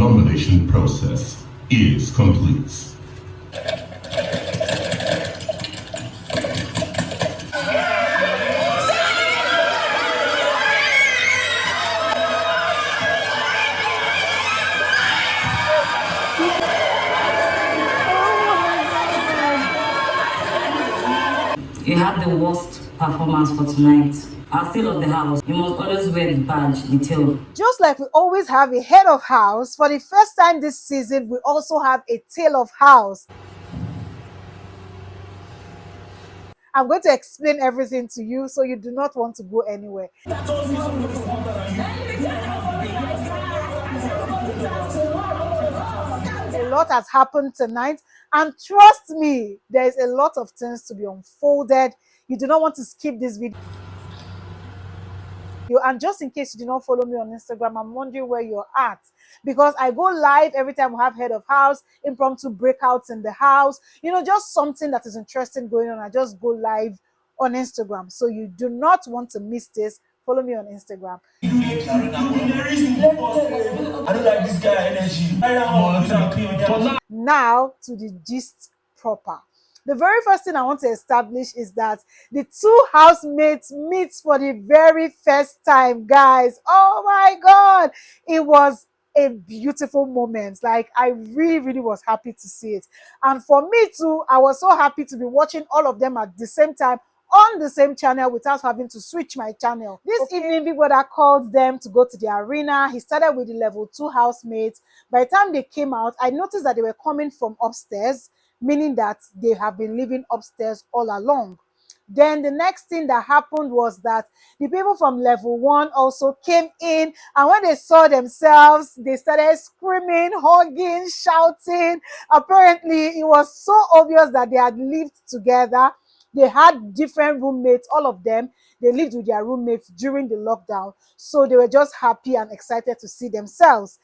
nomination process is complete. You had the worst performance for tonight. Our tail of the house, you must always wear the badge, the tail. Just like we always have a head of house, for the first time this season, we also have a tail of house. I'm going to explain everything to you, so you do not want to go anywhere. A lot has happened tonight, and trust me, there is a lot of things to be unfolded. You do not want to skip this video. And just in case you do not follow me on Instagram, I'm wondering where you're at, because I go live every time we have head of house, impromptu breakouts in the house, just something that is interesting going on. I just go live on Instagram, so you do not want to miss this. Follow me on Instagram. I don't like this guy energy. Now to the gist proper. The very first thing I want to establish is that the two housemates meet for the very first time, guys. Oh my God. It was a beautiful moment. Like, I really, really was happy to see it. And for me too, I was so happy to be watching all of them at the same time on the same channel without having to switch my channel. This evening, Big Brother called them to go to the arena. He started with the level 2 housemates. By the time they came out, I noticed that they were coming from upstairs, meaning that they have been living upstairs all along. Then the next thing that happened was that the people from level 1 also came in, and when they saw themselves, they started screaming, hugging, shouting. Apparently, it was so obvious that they had lived together. They had different roommates, all of them. They lived with their roommates during the lockdown, so they were just happy and excited to see themselves.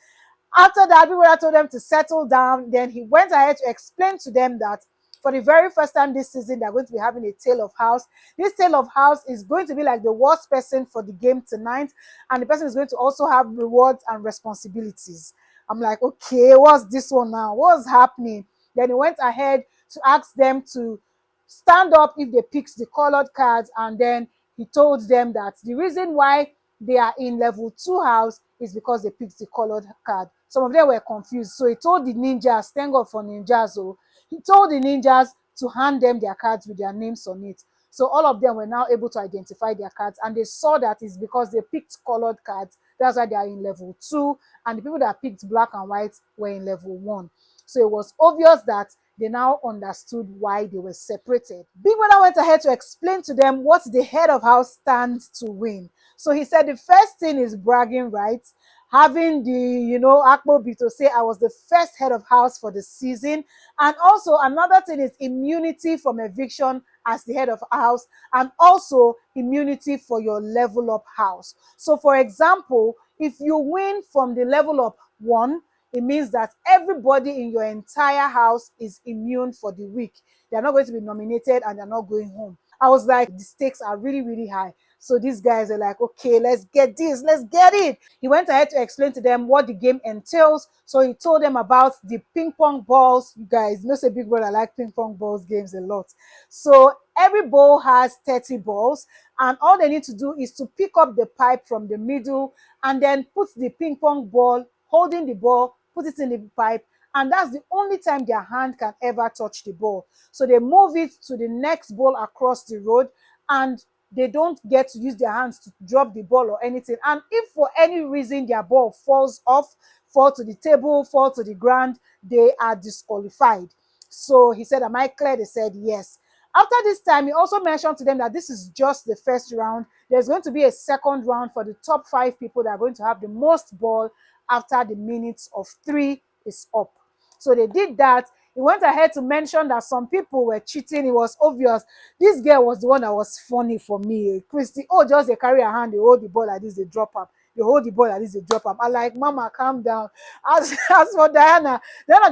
After that, we told them to settle down. Then he went ahead to explain to them that for the very first time this season, they're going to be having a tail of house. This tail of house is going to be like the worst person for the game tonight, and the person is going to also have rewards and responsibilities. I'm like, okay, what's this one now? What's happening? Then he went ahead to ask them to stand up if they picked the colored cards, and then he told them that the reason why they are in level 2 house is because they picked the colored card. Some of them were confused, so he told the ninjas, thank God for ninjas, so he told the ninjas to hand them their cards with their names on it. So all of them were now able to identify their cards, and they saw that it's because they picked colored cards. That's why they are in level 2, and the people that picked black and white were in level 1. So it was obvious that they now understood why they were separated. Big Brother went ahead to explain to them what the head of house stands to win. So he said the first thing is bragging rights, having the, Akpo to say I was the first head of house for the season. And also another thing is immunity from eviction as the head of house, and also immunity for your level up house. So for example, if you win from the level up 1, it means that everybody in your entire house is immune for the week. They're not going to be nominated and they're not going home. I was like, the stakes are really, really high. So these guys are like, okay, let's get this, let's get it. He went ahead to explain to them what the game entails. So he told them about the ping pong balls. You guys know, say Big Brother like ping pong balls games a lot. So every ball has 30 balls, and all they need to do is to pick up the pipe from the middle and then put the ping pong ball, holding the ball, put it in the pipe, and that's the only time their hand can ever touch the ball. So they move it to the next ball across the road, and they don't get to use their hands to drop the ball or anything. And if for any reason their ball falls off, fall to the table, fall to the ground, they are disqualified. So he said, am I clear? They said yes. After this time, he also mentioned to them that this is just the first round. There's going to be a second round for the top 5 people that are going to have the most ball after the minutes of 3 is up. So they did that. He went ahead to mention that some people were cheating. It was obvious. This girl was the one that was funny for me. Christy, just they carry her hand, they hold the ball like this, they drop up. They hold the ball like this, they drop up. I'm like, Mama, calm down. As for Diana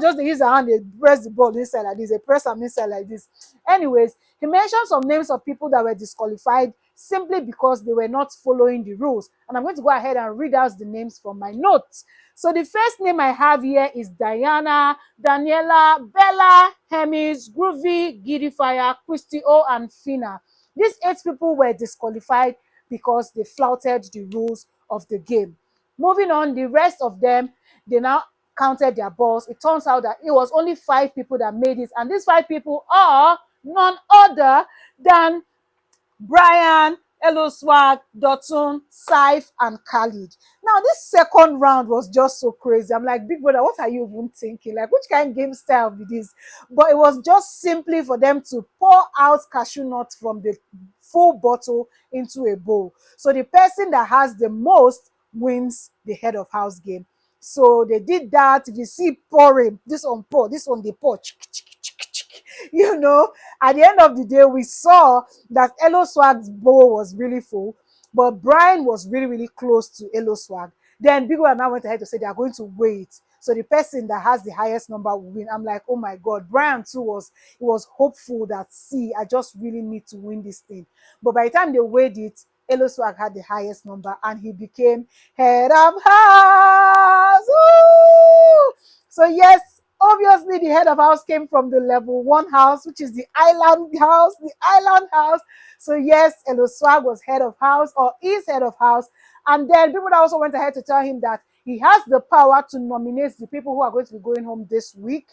just they use her hand, they press the ball inside like this, they press them inside like this. Anyways, he mentioned some names of people that were disqualified, simply because they were not following the rules. And I'm going to go ahead and read out the names from my notes. So the first name I have here is Diana, Daniela, Bella, Hemis, Groovy, Giddyfire, Christy O, and Fina. These 8 people were disqualified because they flouted the rules of the game. Moving on, the rest of them, they now counted their balls. It turns out that it was only 5 people that made it, and these 5 people are none other than Brian, Eloswag, Dotun, Saif, and Khalid. Now, this second round was just so crazy. I'm like, Big Brother, what are you even thinking? Like, which kind of game style be this? But it was just simply for them to pour out cashew nuts from the full bottle into a bowl. So the person that has the most wins the head of house game. So they did that. If you see pouring, this one pour, this one they pour. You know, at the end of the day, we saw that Elo Swag's bowl was really full, but Brian was really, really close to Elo Swag. Then Big One now went ahead to say they are going to wait. So the person that has the highest number will win. I'm like, oh my God. Brian too was hopeful that, see, I just really need to win this thing. But by the time they weighed it, Elo Swag had the highest number and he became head of house. Ooh! So yes, obviously the head of house came from the level 1 house, which is the island house, So yes, Elo Swag was head of house, or is head of house. And then people also went ahead to tell him that he has the power to nominate the people who are going to be going home this week.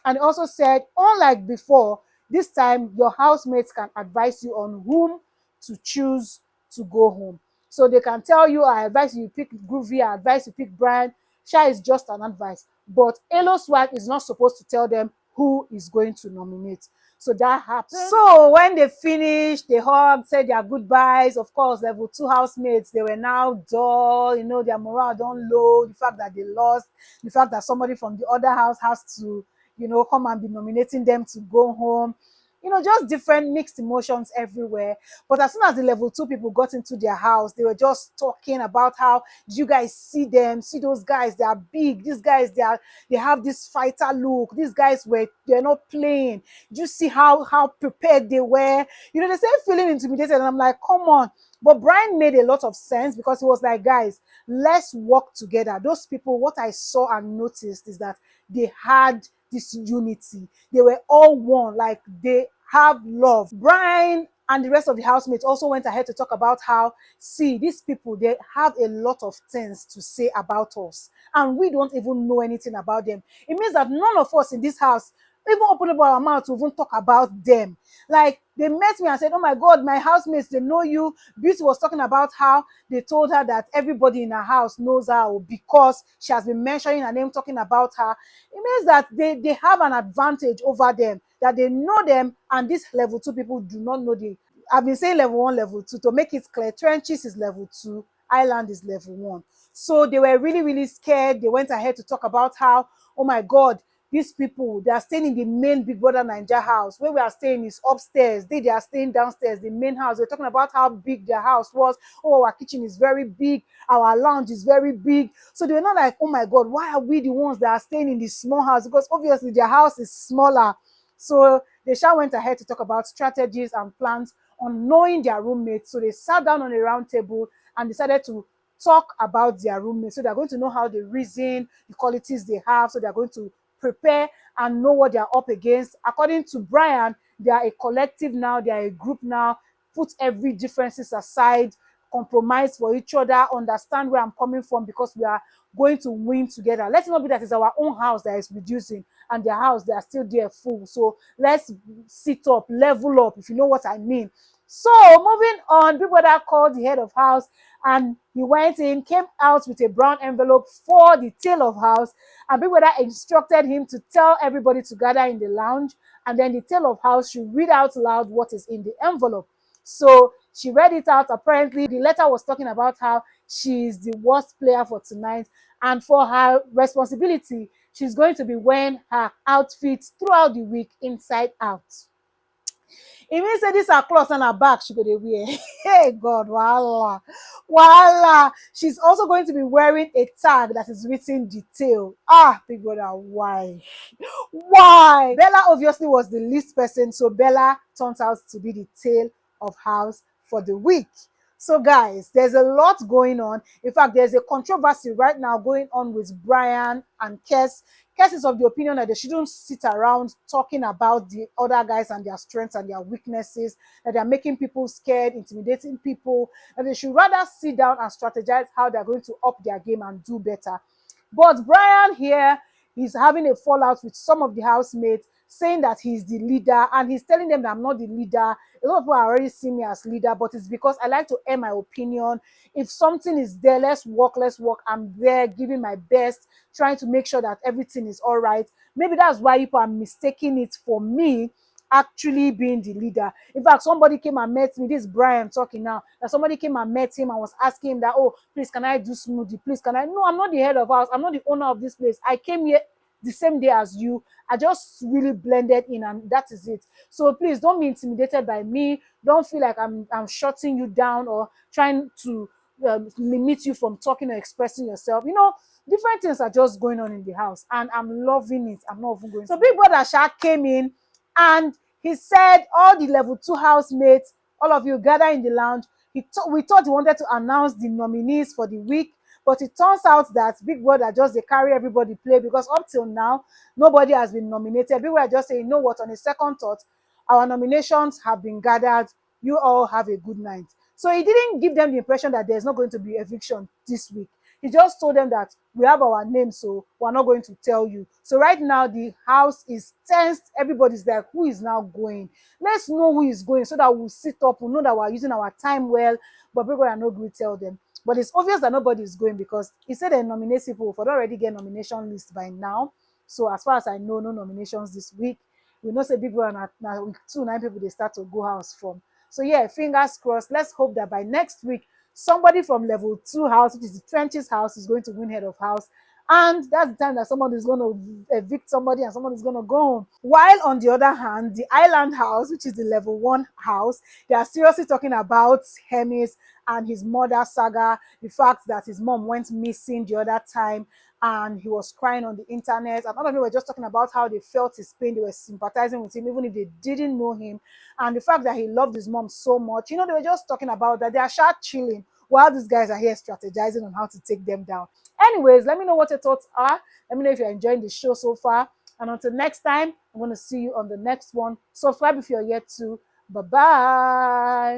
And also said, unlike before, this time your housemates can advise you on whom to choose to go home. So they can tell you, I advise you pick Groovy, I advise you pick Brian. Sha is just an advice. But Elo Swag is not supposed to tell them who is going to nominate. So that happened. So when they finished, they hugged, said their goodbyes. Of course, level 2 housemates, they were now dull, you know, their morale down low, the fact that they lost, the fact that somebody from the other house has to, you know, come and be nominating them to go home. You know, just different mixed emotions everywhere. But as soon as the level 2 people got into their house, they were just talking about how, do you guys see them? See those guys, they are big. These guys, they have this fighter look. These guys they're not playing. Do you see how prepared they were? You know, they started feeling intimidated, and I'm like, come on. But Brian made a lot of sense because he was like, guys, let's work together. Those people, what I saw and noticed is that they had this unity. They were all one, like they have love. Brian and the rest of the housemates also went ahead to talk about how, see, these people, they have a lot of things to say about us, and we don't even know anything about them. It means that none of us in this house even open up our mouth to even talk about them. Like, they met me and said, oh my God, my housemates, they know you. Beauty was talking about how they told her that everybody in her house knows her because she has been mentioning her name, talking about her. It means that they have an advantage over them, that they know them, and these level 2 people do not know them. I've been saying level 1, level 2 to make it clear. Trenches is level 2, Island is level 1. So they were really, really scared. They went ahead to talk about how, oh my God, these people, they are staying in the main Big Brother Naija house. Where we are staying is upstairs. They are staying downstairs, the main house. They're talking about how big their house was. Oh, our kitchen is very big. Our lounge is very big. So they were not like, oh my God, why are we the ones that are staying in this small house? Because obviously their house is smaller. So they went ahead to talk about strategies and plans on knowing their roommates. So they sat down on a round table and decided to talk about their roommates. So they're going to know how they reason, the qualities they have. So they're going to prepare and know what they're up against. According to Brian, they are a collective now, they are a group now. Put every differences aside, compromise for each other, understand where I'm coming from, because we are going to win together. Let's not be that it's our own house that is reducing and their house, they are still there full. So let's sit up, level up, if you know what I mean. So moving on, Big Brother called the head of house and he went in, came out with a brown envelope for the tail of house, and Big Brother instructed him to tell everybody to gather in the lounge, and then the tail of house should read out loud what is in the envelope. So she read it out. Apparently, the letter was talking about how she is the worst player for tonight, and for her responsibility, she's going to be wearing her outfits throughout the week, inside out. It means that these are clothes on her back she go dey wear. Hey God, voila. Voila. She's also going to be wearing a tag that is written detail. Ah, Big Brother, why? Why? Bella obviously was the least person, so Bella turns out to be the tail of house for the week. So guys, there's a lot going on. In fact, there's a controversy right now going on with Brian and Kes. Kes is of the opinion that they shouldn't sit around talking about the other guys and their strengths and their weaknesses, that they're making people scared, intimidating people, and they should rather sit down and strategize how they're going to up their game and do better. But Brian here is having a fallout with some of the housemates, saying that he's the leader, and he's telling them that I'm not the leader. A lot of people are already seeing me as leader, but it's because I like to air my opinion. If something is there, let's work. I'm there giving my best, trying to make sure that everything is all right. Maybe that's why people are mistaking it for me actually being the leader. In fact, somebody came and met me. This is Brian talking now. That somebody came and met him and was asking him that, oh, please, can I do smoothie? Please, can I? No, I'm not the head of house. I'm not the owner of this place. I came here the same day as you. I just really blended in, and that is it. So please don't be intimidated by me. Don't feel like I'm shutting you down or trying to limit you from talking or expressing yourself. You know, different things are just going on in the house, and I'm loving it. I'm not even going. So Big Brother Shark came in, and he said, all the level 2 housemates, all of you gather in the lounge. We thought he wanted to announce the nominees for the week, but it turns out that Big Brother just they carry everybody play, because up till now, nobody has been nominated. Big Brother just say, you know what, on a second thought, our nominations have been gathered. You all have a good night. So he didn't give them the impression that there's not going to be eviction this week. He just told them that we have our name, so we're not going to tell you. So right now, the house is tensed. Everybody's like, who is now going? Let's know who is going so that we'll sit up. We'll know that we're using our time well, but people are not going to tell them. But it's obvious that nobody is going, because he said they nominate people for already get nomination list by now. So as far as I know, no nominations this week. We know say people are now week 2, 9 people they start to go house from. So yeah, fingers crossed. Let's hope that by next week, somebody from level 2 house, which is the trenches house, is going to win head of house. And that's the time that somebody is going to evict somebody and somebody is going to go home. While on the other hand, the island house, which is the level 1 house, they are seriously talking about Hermes and his mother saga, the fact that his mom went missing the other time and he was crying on the internet. And other people were just talking about how they felt his pain. They were sympathizing with him, even if they didn't know him. And the fact that he loved his mom so much, you know, they were just talking about that. They are sharp chilling while these guys are here strategizing on how to take them down. Anyways, let me know what your thoughts are. Let me know if you're enjoying the show so far. And until next time, I'm going to see you on the next one. Subscribe if you're yet to. Bye-bye.